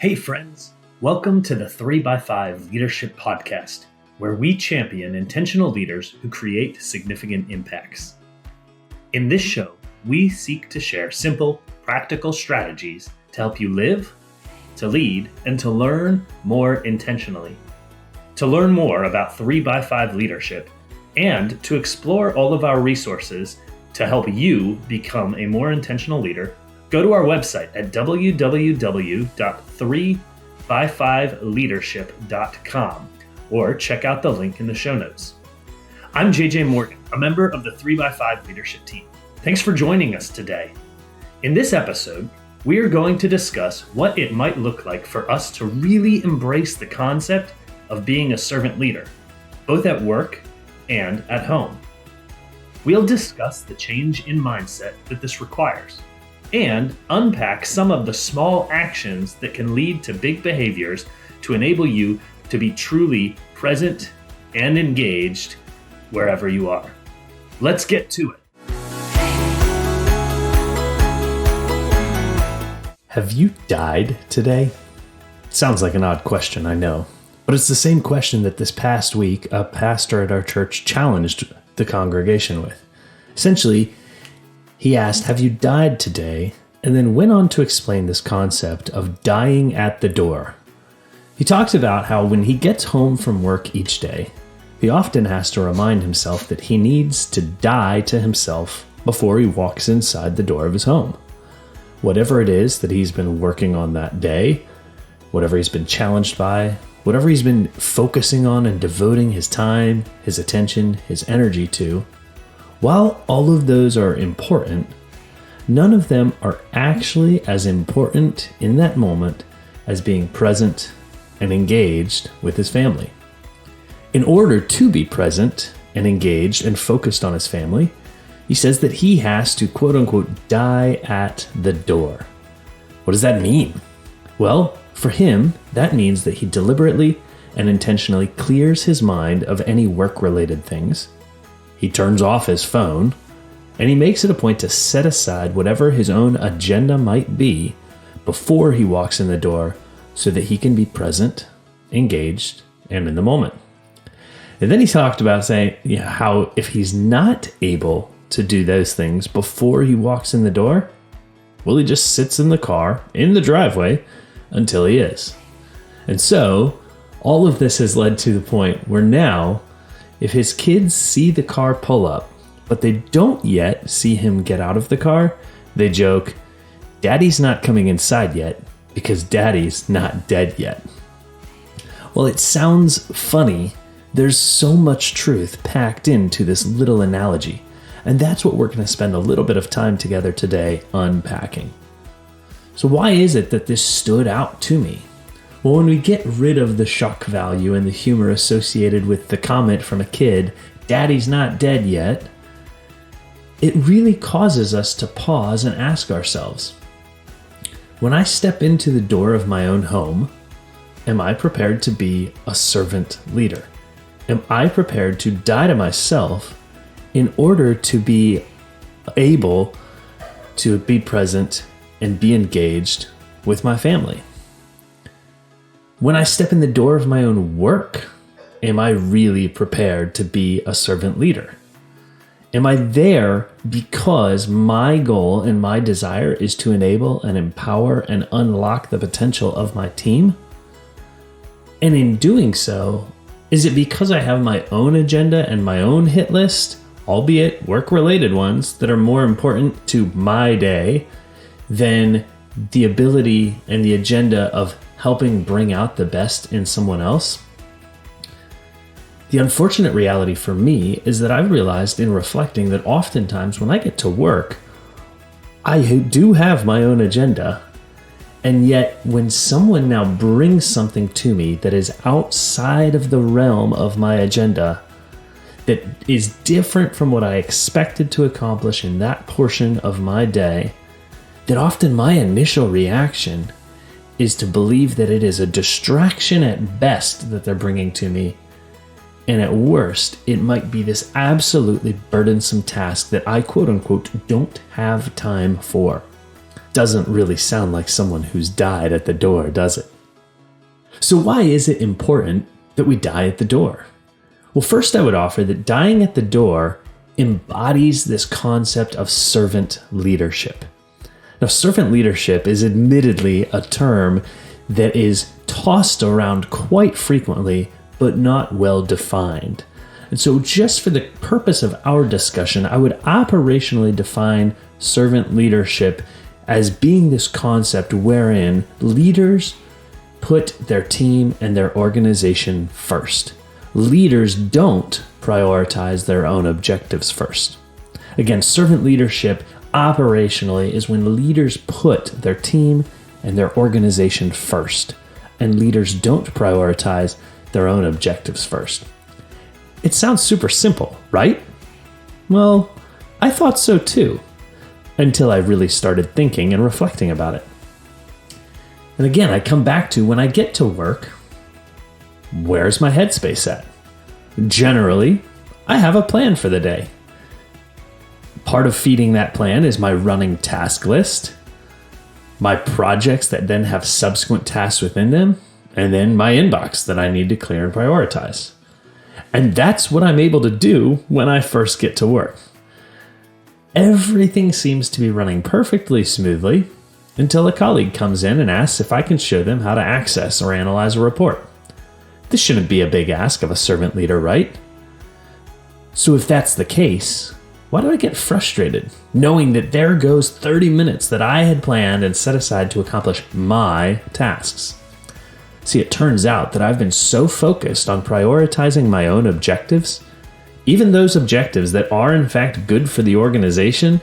Hey friends, welcome to the 3x5 Leadership Podcast, where we champion intentional leaders who create significant impacts. In this show, we seek to share simple, practical strategies to help you live, to lead, and to learn more intentionally. To learn more about 3x5 leadership and to explore all of our resources to help you become a more intentional leader, go to our website at www.3x5leadership.com or check out the link in the show notes. I'm JJ Morgan, a member of the 3x5 leadership team. Thanks for joining us today. In this episode, we are going to discuss what it might look like for us to really embrace the concept of being a servant leader, both at work and at home. We'll discuss the change in mindset that this requires and unpack some of the small actions that can lead to big behaviors to enable you to be truly present and engaged wherever you are. Let's get to it. Have you died today? Sounds like an odd question, I know. But it's the same question that this past week a pastor at our church challenged the congregation with. Essentially, he asked, have you died today? And then went on to explain this concept of dying at the door. He talked about how when he gets home from work each day, he often has to remind himself that he needs to die to himself before he walks inside the door of his home. Whatever it is that he's been working on that day, whatever he's been challenged by, whatever he's been focusing on and devoting his time, his attention, his energy to, while all of those are important, none of them are actually as important in that moment as being present and engaged with his family. In order to be present and engaged and focused on his family, he says that he has to, quote unquote, die at the door. What does that mean? Well, for him, that means that he deliberately and intentionally clears his mind of any work-related things. He turns off his phone, and he makes it a point to set aside whatever his own agenda might be before he walks in the door so that he can be present, engaged, and in the moment. And then he talked about saying how if he's not able to do those things before he walks in the door, well, he just sits in the car, in the driveway, until he is. And so, all of this has led to the point where now, if his kids see the car pull up, but they don't yet see him get out of the car, they joke, Daddy's not coming inside yet because Daddy's not dead yet. Well, it sounds funny. There's so much truth packed into this little analogy. And that's what we're going to spend a little bit of time together today unpacking. So why is it that this stood out to me? Well, when we get rid of the shock value and the humor associated with the comment from a kid, Daddy's not dead yet, it really causes us to pause and ask ourselves, when I step into the door of my own home, am I prepared to be a servant leader? Am I prepared to die to myself in order to be able to be present and be engaged with my family? When I step in the door of my own work, am I really prepared to be a servant leader? Am I there because my goal and my desire is to enable and empower and unlock the potential of my team? And in doing so, is it because I have my own agenda and my own hit list, albeit work-related ones, that are more important to my day than the ability and the agenda of helping bring out the best in someone else? The unfortunate reality for me is that I've realized in reflecting that oftentimes when I get to work, I do have my own agenda, and yet when someone now brings something to me that is outside of the realm of my agenda, that is different from what I expected to accomplish in that portion of my day, that often my initial reaction is to believe that it is a distraction at best that they're bringing to me, and at worst, it might be this absolutely burdensome task that I, quote unquote, don't have time for. Doesn't really sound like someone who's died at the door, does it? So why is it important that we die at the door? Well, first I would offer that dying at the door embodies this concept of servant leadership. Now, servant leadership is admittedly a term that is tossed around quite frequently, but not well defined. And so just for the purpose of our discussion, I would operationally define servant leadership as being this concept wherein leaders put their team and their organization first. Leaders don't prioritize their own objectives first. Again, servant leadership operationally is when leaders put their team and their organization first, and leaders don't prioritize their own objectives first. It sounds super simple, right? Well, I thought so too, until I really started thinking and reflecting about it. And again, I come back to when I get to work, where's my headspace at? Generally, I have a plan for the day. Part of feeding that plan is my running task list, my projects that then have subsequent tasks within them, and then my inbox that I need to clear and prioritize. And that's what I'm able to do when I first get to work. Everything seems to be running perfectly smoothly until a colleague comes in and asks if I can show them how to access or analyze a report. This shouldn't be a big ask of a servant leader, right? So if that's the case, why do I get frustrated knowing that there goes 30 minutes that I had planned and set aside to accomplish my tasks? See, it turns out that I've been so focused on prioritizing my own objectives, even those objectives that are in fact good for the organization,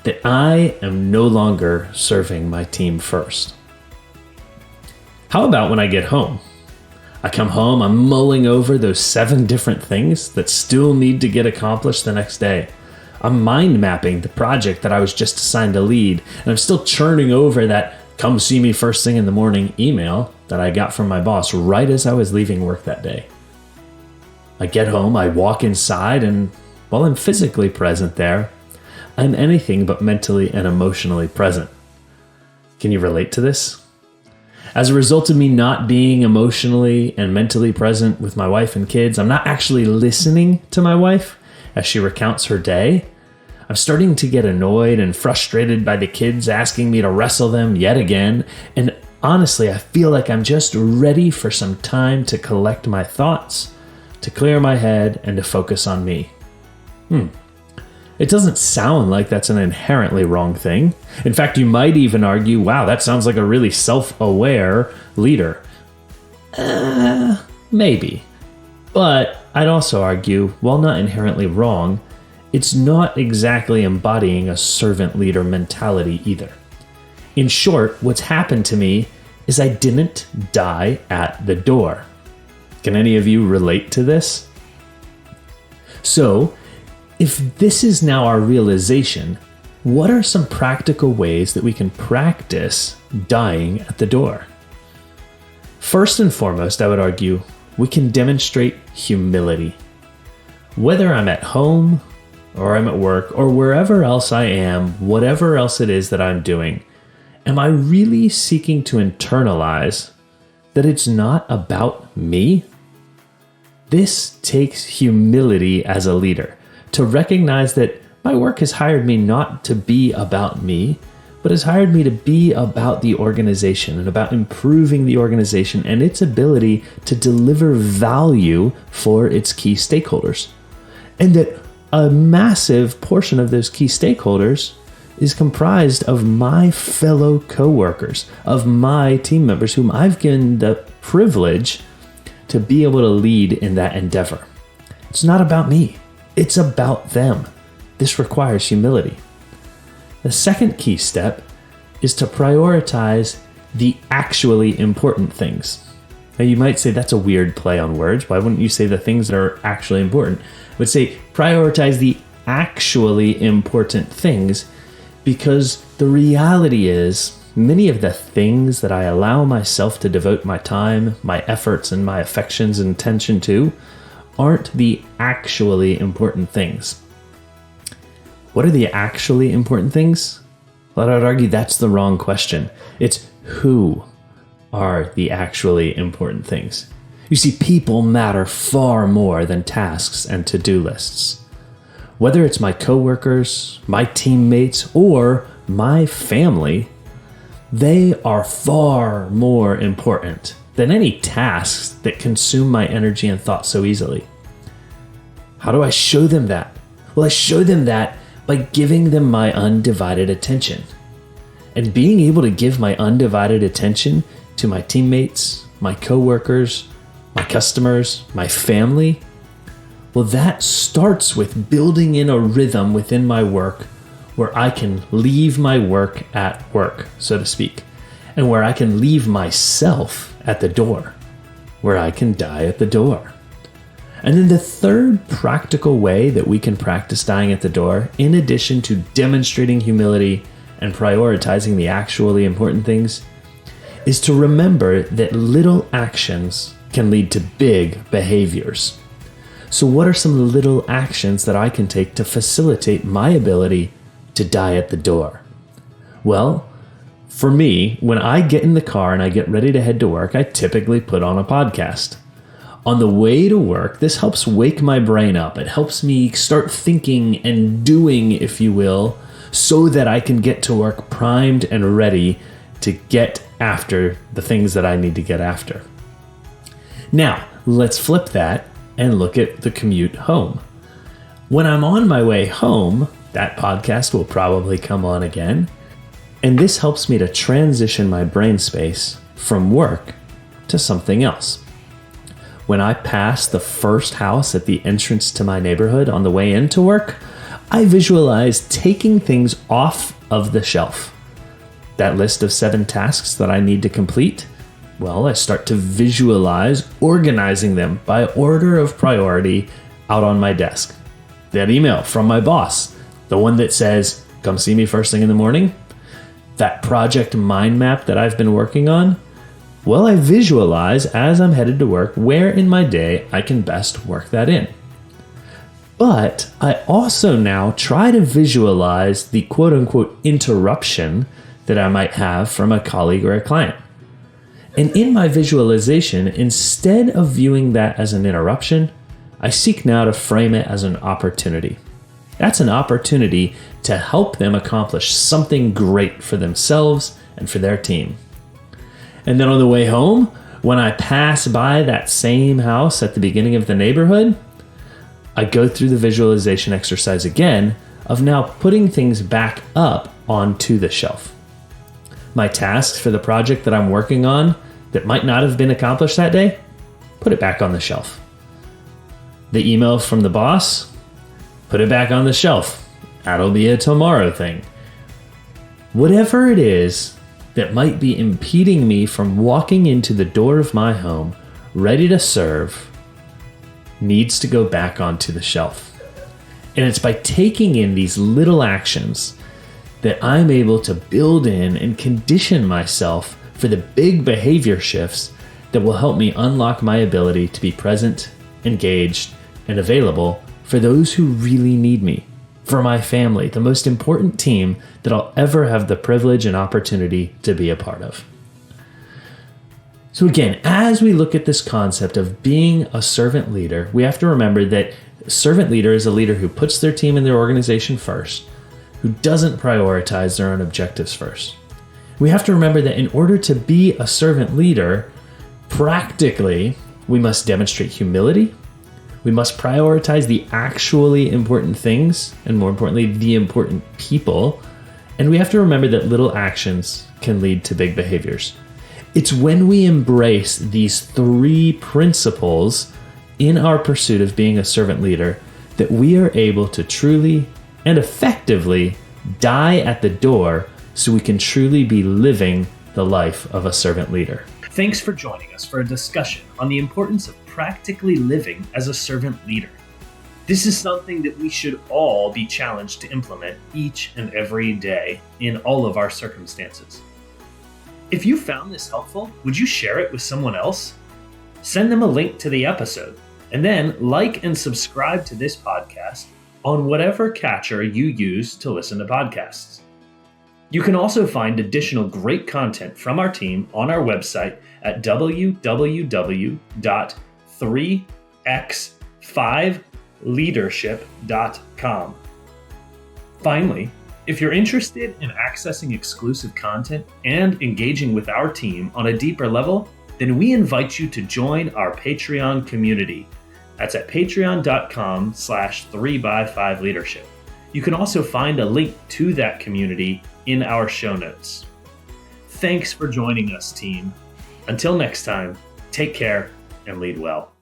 that I am no longer serving my team first. How about when I get home? I come home, I'm mulling over those 7 different things that still need to get accomplished the next day. I'm mind mapping the project that I was just assigned to lead, and I'm still churning over that come see me first thing in the morning email that I got from my boss right as I was leaving work that day. I get home, I walk inside, and while I'm physically present there, I'm anything but mentally and emotionally present. Can you relate to this? As a result of me not being emotionally and mentally present with my wife and kids, I'm not actually listening to my wife as she recounts her day. I'm starting to get annoyed and frustrated by the kids asking me to wrestle them yet again. And honestly, I feel like I'm just ready for some time to collect my thoughts, to clear my head, and to focus on me. It doesn't sound like that's an inherently wrong thing. In fact, you might even argue, wow, that sounds like a really self-aware leader. Maybe. But I'd also argue, while not inherently wrong, it's not exactly embodying a servant leader mentality either. In short, what's happened to me is I didn't die at the door. Can any of you relate to this? So, if this is now our realization, what are some practical ways that we can practice dying at the door? First and foremost, I would argue, we can demonstrate humility. Whether I'm at home, or I'm at work, or wherever else I am, whatever else it is that I'm doing, am I really seeking to internalize that it's not about me? This takes humility as a leader, to recognize that my work has hired me not to be about me, but has hired me to be about the organization and about improving the organization and its ability to deliver value for its key stakeholders. And that a massive portion of those key stakeholders is comprised of my fellow coworkers, of my team members whom I've given the privilege to be able to lead in that endeavor. It's not about me. It's about them. This requires humility. The second key step is to prioritize the actually important things. Now you might say that's a weird play on words. Why wouldn't you say the things that are actually important? I would say prioritize the actually important things, because the reality is many of the things that I allow myself to devote my time, my efforts, and my affections and attention to aren't the actually important things. What are the actually important things? Well, I would argue that's the wrong question. It's who are the actually important things. You see, people matter far more than tasks and to-do lists. Whether it's my coworkers, my teammates, or my family, they are far more important than any tasks that consume my energy and thought so easily. How do I show them that? Well, I show them that by giving them my undivided attention. And being able to give my undivided attention to my teammates, my coworkers, my customers, my family, well, that starts with building in a rhythm within my work where I can leave my work at work, so to speak, and where I can leave myself at the door, where I can die at the door. And then the third practical way that we can practice dying at the door, in addition to demonstrating humility and prioritizing the actually important things, is to remember that little actions can lead to big behaviors. So what are some little actions that I can take to facilitate my ability to die at the door? Well, for me, when I get in the car and I get ready to head to work, I typically put on a podcast. On the way to work, this helps wake my brain up. It helps me start thinking and doing, if you will, so that I can get to work primed and ready to get after the things that I need to get after. Now, let's flip that and look at the commute home. When I'm on my way home, that podcast will probably come on again. And this helps me to transition my brain space from work to something else. When I pass the first house at the entrance to my neighborhood on the way into work, I visualize taking things off of the shelf. That list of 7 tasks that I need to complete, well, I start to visualize organizing them by order of priority out on my desk. That email from my boss, the one that says, come see me first thing in the morning, that project mind map that I've been working on, well, I visualize as I'm headed to work where in my day I can best work that in. But I also now try to visualize the quote unquote interruption that I might have from a colleague or a client. And in my visualization, instead of viewing that as an interruption, I seek now to frame it as an opportunity. That's an opportunity to help them accomplish something great for themselves and for their team. And then on the way home, when I pass by that same house at the beginning of the neighborhood, I go through the visualization exercise again of now putting things back up onto the shelf. My tasks for the project that I'm working on that might not have been accomplished that day, put it back on the shelf. The email from the boss, put it back on the shelf. That'll be a tomorrow thing. Whatever it is that might be impeding me from walking into the door of my home, ready to serve, needs to go back onto the shelf. And it's by taking in these little actions that I'm able to build in and condition myself for the big behavior shifts that will help me unlock my ability to be present, engaged, and available for those who really need me, for my family, the most important team that I'll ever have the privilege and opportunity to be a part of. So again, as we look at this concept of being a servant leader, we have to remember that a servant leader is a leader who puts their team and their organization first, who doesn't prioritize their own objectives first. We have to remember that in order to be a servant leader, practically, we must demonstrate humility. We must prioritize the actually important things, and more importantly, the important people. And we have to remember that little actions can lead to big behaviors. It's when we embrace these 3 principles in our pursuit of being a servant leader that we are able to truly and effectively die at the door so we can truly be living the life of a servant leader. Thanks for joining us for a discussion on the importance of practically living as a servant leader. This is something that we should all be challenged to implement each and every day in all of our circumstances. If you found this helpful, would you share it with someone else? Send them a link to the episode, and then like and subscribe to this podcast on whatever catcher you use to listen to podcasts. You can also find additional great content from our team on our website at www.3x5leadership.com. Finally, if you're interested in accessing exclusive content and engaging with our team on a deeper level, then we invite you to join our Patreon community. That's at patreon.com/3x5leadership. You can also find a link to that community in our show notes. Thanks for joining us, team. Until next time, take care and lead well.